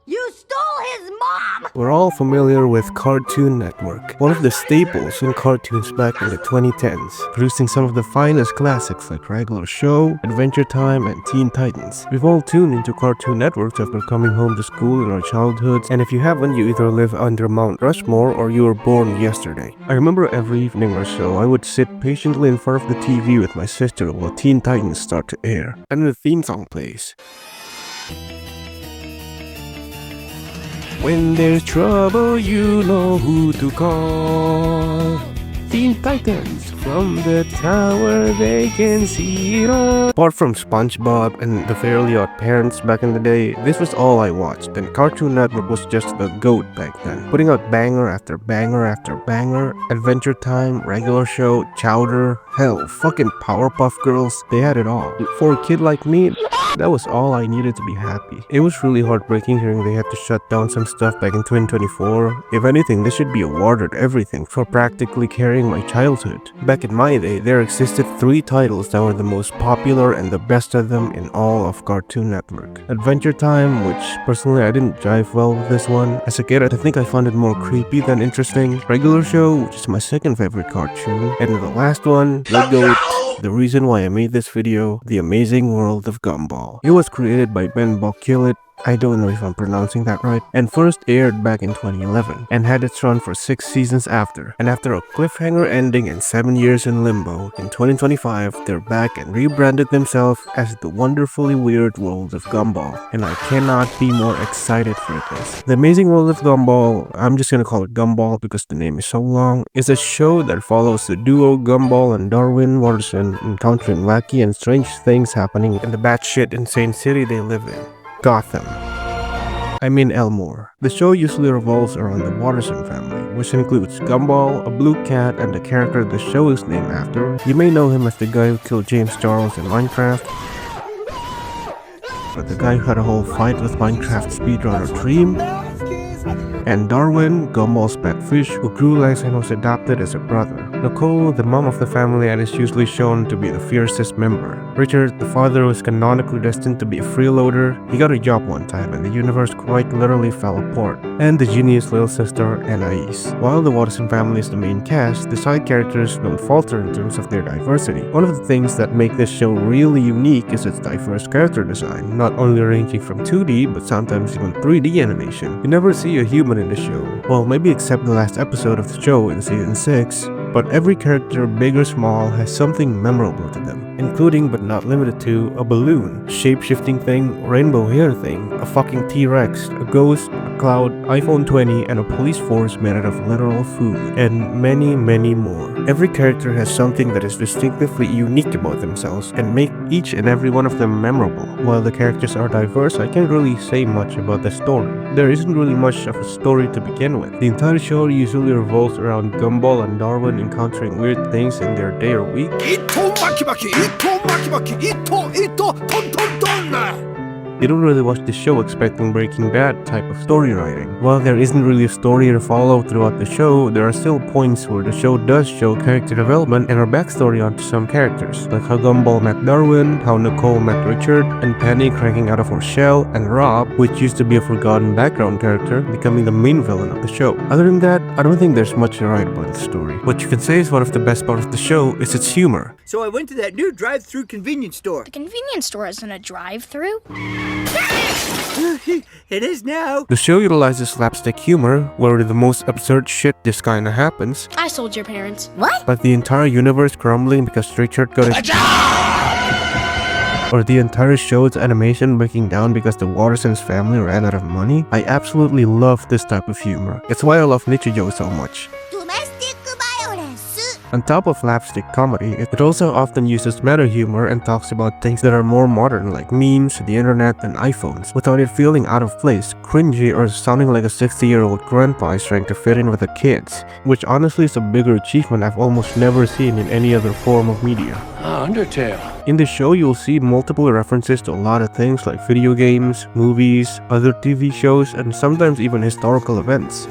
You stole his mom! We're all familiar with Cartoon Network, one of the staples in cartoons back in the 2010s, producing some of the finest classics like Regular Show, Adventure Time, and Teen Titans. We've all tuned into Cartoon Networks after coming home to school in our childhoods, and if you haven't, you either live under Mount Rushmore or you were born yesterday. I remember every evening or so, I would sit patiently in front of the TV with my sister while Teen Titans start to air, and the theme song plays. When there's trouble, you know who to call. Teen Titans, from the tower they can see it all. Apart from SpongeBob and the Fairly Odd Parents back in the day, this was all I watched, and Cartoon Network was just the GOAT back then. Putting out banger after banger after banger, Adventure Time, Regular Show, Chowder, hell, fucking Powerpuff Girls, they had it all. For a kid like me, that was all I needed to be happy. It was really heartbreaking hearing they had to shut down some stuff back in 2024. If anything, they should be awarded everything for practically carrying my childhood. Back in my day, there existed 3 titles that were the most popular and the best of them in all of Cartoon Network. Adventure Time, which personally I didn't jive well with this one. As a kid, I think I found it more creepy than interesting. Regular Show, which is my second favorite cartoon. And the last one, the GOAT. The reason why I made this video, The Amazing World of Gumball. It was created by Ben Bocquelet, I don't know if I'm pronouncing that right, and first aired back in 2011, and had its run for 6 seasons after. And after a cliffhanger ending and 7 years in limbo, in 2025, they're back and rebranded themselves as The Wonderfully Weird World of Gumball, and I cannot be more excited for this. The Amazing World of Gumball, I'm just gonna call it Gumball because the name is so long, is a show that follows the duo Gumball and Darwin Watterson encountering wacky and strange things happening in the batshit insane city they live in. Gotham. I mean Elmore. The show usually revolves around the Watterson family, which includes Gumball, a blue cat, and the character the show is named after. You may know him as the guy who killed James Charles in Minecraft, or the guy who had a whole fight with Minecraft speedrunner Dream, and Darwin, Gumball's pet fish, who grew legs and was adopted as a brother. Nicole, the mom of the family, and is usually shown to be the fiercest member. Richard, the father, was canonically destined to be a freeloader. He got a job one time and the universe quite literally fell apart. And the genius little sister, Anais. While the Watterson family is the main cast, the side characters don't falter in terms of their diversity. One of the things that make this show really unique is its diverse character design, not only ranging from 2D but sometimes even 3D animation. You never see a human in the show. Well, maybe except the last episode of the show in season 6, but every character, big or small, has something memorable to them, including but not limited to a balloon, shape-shifting thing, rainbow hair thing, a fucking T-Rex, a ghost, a cloud, iPhone 20, and a police force made out of literal food, and many, many more. Every character has something that is distinctively unique about themselves and make each and every one of them memorable. While the characters are diverse, I can't really say much about the story. There isn't really much of a story to begin with. The entire show usually revolves around Gumball and Darwin encountering weird things in their day or week. You don't really watch the show expecting Breaking Bad type of story writing. While there isn't really a story to follow throughout the show, there are still points where the show does show character development and our backstory onto some characters, like how Gumball met Darwin, how Nicole met Richard, and Penny cracking out of her shell, and Rob, which used to be a forgotten background character, becoming the main villain of the show. Other than that, I don't think there's much to write about the story. What you can say is one of the best parts of the show is its humor. So I went to that new drive-through convenience store. The convenience store isn't a drive-through. It is now. The show utilizes slapstick humor, where the most absurd shit just kinda happens. I sold your parents. What? Like the entire universe crumbling because Richard got his or the entire show's animation breaking down because the Watterson's family ran out of money. I absolutely love this type of humor. It's why I love Nichijou so much. On top of slapstick comedy, it also often uses meta humor and talks about things that are more modern like memes, the internet, and iPhones, without it feeling out of place, cringy, or sounding like a 60-year-old grandpa is trying to fit in with the kids, which honestly is a bigger achievement I've almost never seen in any other form of media. Undertale. In the show, you'll see multiple references to a lot of things like video games, movies, other TV shows, and sometimes even historical events.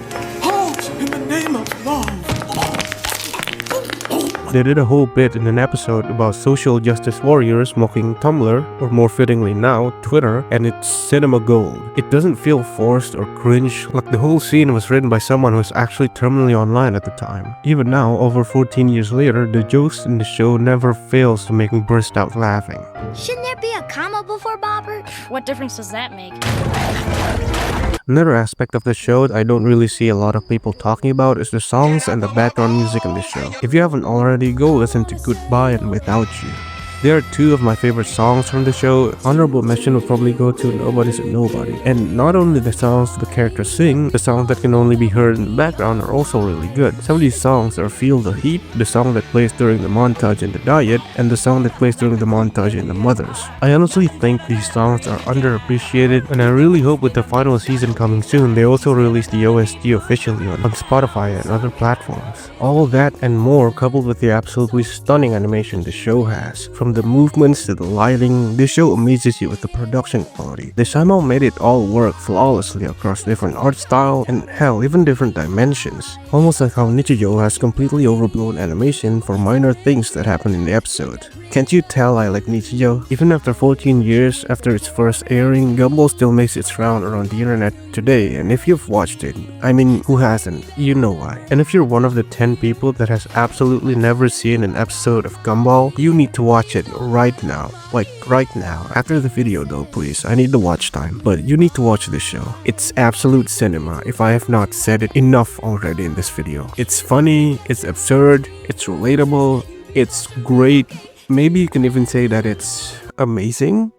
They did a whole bit in an episode about social justice warriors mocking Tumblr, or more fittingly now, Twitter, and it's cinema gold. It doesn't feel forced or cringe, like the whole scene was written by someone who was actually terminally online at the time. Even now, over 14 years later, the jokes in the show never fails to make me burst out laughing. Shouldn't there be a comma before bopper? What difference does that make? Another aspect of the show that I don't really see a lot of people talking about is the songs and the background music in the show. If you haven't already, go listen to Goodbye and Without You. They are two of my favorite songs from the show. Honorable mention would probably go to Nobody's a Nobody. And not only the songs the characters sing, the songs that can only be heard in the background are also really good. Some of these songs are Feel the Heat, the song that plays during the montage in the diet, and the song that plays during the montage in the mothers. I honestly think these songs are underappreciated, and I really hope with the final season coming soon, they also release the OST officially on Spotify and other platforms. All that and more, coupled with the absolutely stunning animation the show has. From the movements to the lighting, this show amazes you with the production quality. They somehow made it all work flawlessly across different art style and hell, even different dimensions. Almost like how Nichijou has completely overblown animation for minor things that happen in the episode. Can't you tell I like Nichijou? Even after 14 years after its first airing, Gumball still makes its round around the internet today, and if you've watched it, I mean, who hasn't? You know why. And if you're one of the 10 people that has absolutely never seen an episode of Gumball, you need to watch it right now. Like right now. After the video though, please. I need the watch time. But you need to watch this show. It's absolute cinema if I have not said it enough already in this video. It's funny, it's absurd, it's relatable, it's great. Maybe you can even say that it's amazing.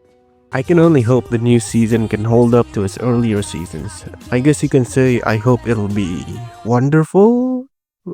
I can only hope the new season can hold up to its earlier seasons. I guess you can say I hope it'll be wonderful?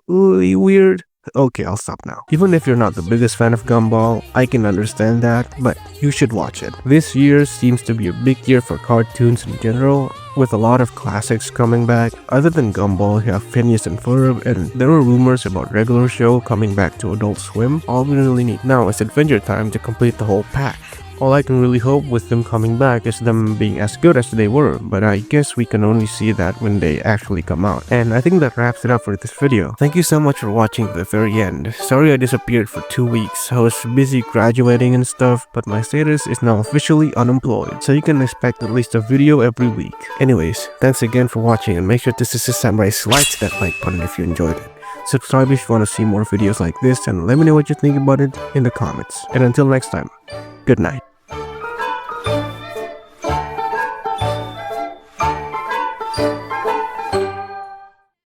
Weird? Okay, I'll stop now. Even if you're not the biggest fan of Gumball, I can understand that, but you should watch it. This year seems to be a big year for cartoons in general, with a lot of classics coming back. Other than Gumball, you have Phineas and Ferb, and there are rumors about regular show coming back to Adult Swim. All we really need now is Adventure Time to complete the whole pack. All I can really hope with them coming back is them being as good as they were, but I guess we can only see that when they actually come out. And I think that wraps it up for this video. Thank you so much for watching to the very end. Sorry I disappeared for 2 weeks. I was busy graduating and stuff, but my status is now officially unemployed, so you can expect at least a video every week. Anyways, thanks again for watching, and make sure to samurai slice that like button if you enjoyed it. Subscribe if you want to see more videos like this, and let me know what you think about it in the comments. And until next time, good night.